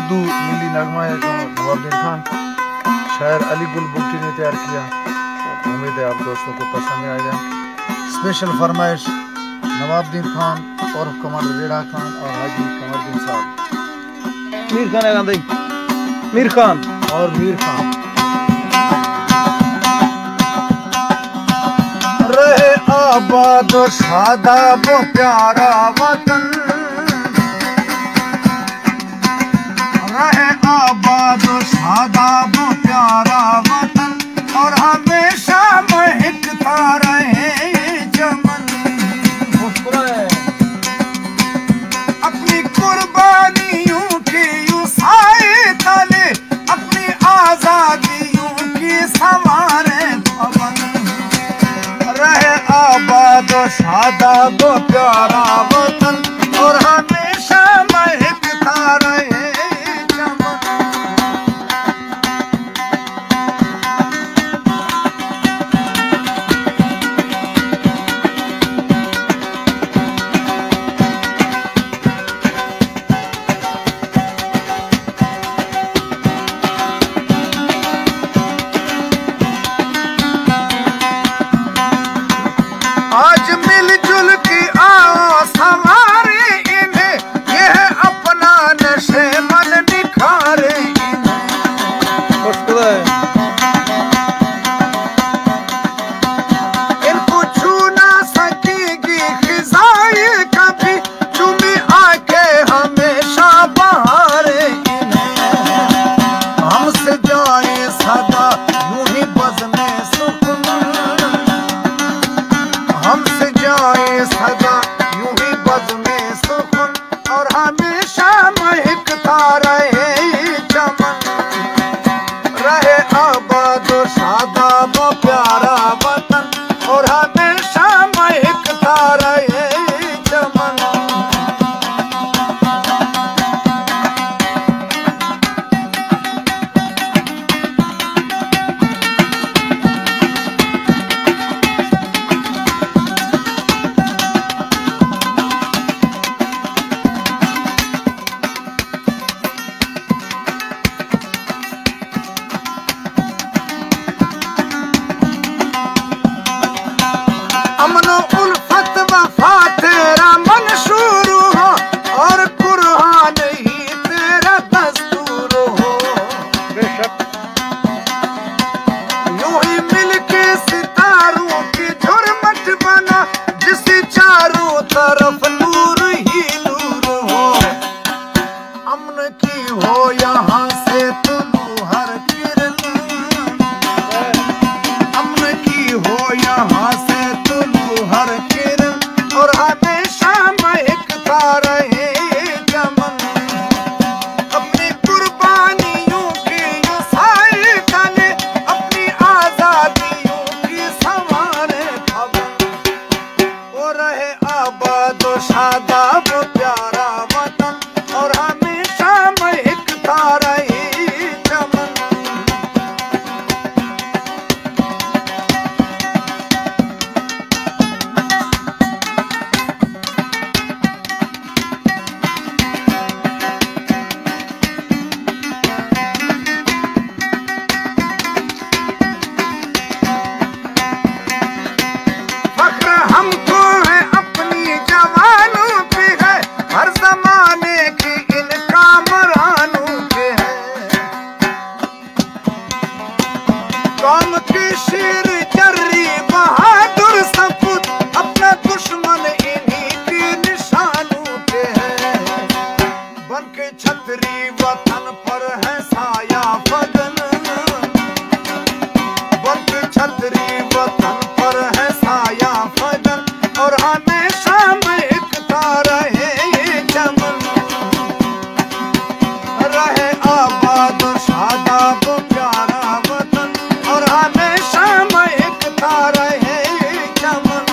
उर्दू मिली नगमा है जो नवाबुद्दीन खान शायर अली गुल बुल्टी ने तैयार किया। उम्मीद है आप दोस्तों को पसंद आएगा। स्पेशल फरमाइश नवाबुद्दीन खान और कमांडर रेड़ा खान और हाजी कमरुद्दीन साहब। मीर खान है गांधी, मीर खान और मीर खान। रहे आबाद शादाब प्यारा वतन, रहे आबाद शादाब प्यारा वतन और हमेशा महकता रहे चमन। अपनी कुर्बानियों की साए तले अपनी आजादियों की संवारे पवन। रहे आबाद शादाब प्यारा वतन और हमेशा महकता रहे चमन। आज मिलजुल की आओ संवारे इन्हें, यह अपना नशे मन निखारे इन्हें। इनको छू ना सकेगी खिजाए कभी, चुमी आके हमेशा बहारे इन्हें। हमसे जाए सदा यूं ही बज़्म सुकून, हमसे जाए सदा यूं ही बज़्म सुकून और हमेशा महकता रहे चमन। रहे आबाद शादाब प्यारा वतन और हमेशा महकता रहे चमन। अमनो उल्फत वफा तेरा मंशूर हो और कुरान ही तेरा दस्तूर हो। यूं ही मिलके सितारों की झुरमट बना जिसे चारों तरफ नूर ही नूर हो। अमन की हो यहाँ से तुलू हर किरण, अमन की हो यहाँ से हर किरण और हमेशा महकता रहे चमन। अपनी कुर्बानियों की साए तले अपनी आजादियों की संवारे पवन। वो रहे आबाद शादाब प्यारा वतन और हमेशा महकता रहे चमन। हमको है अपनी जवानों पे है, हर जमाने की इन कामरानों पे है। कौम की शेर जर्री बहादुर सपूत अपना दुश्मन इन्हीं की निशानों पे है। बन के छतरी वतन पर है साया फगन, बन के छतरी वतन पर है साया फगन और हमेशा महकता रहे चमन। रहे आबाद शादाब प्यारा वतन और हमेशा महकता रहे चमन।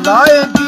लाएंगे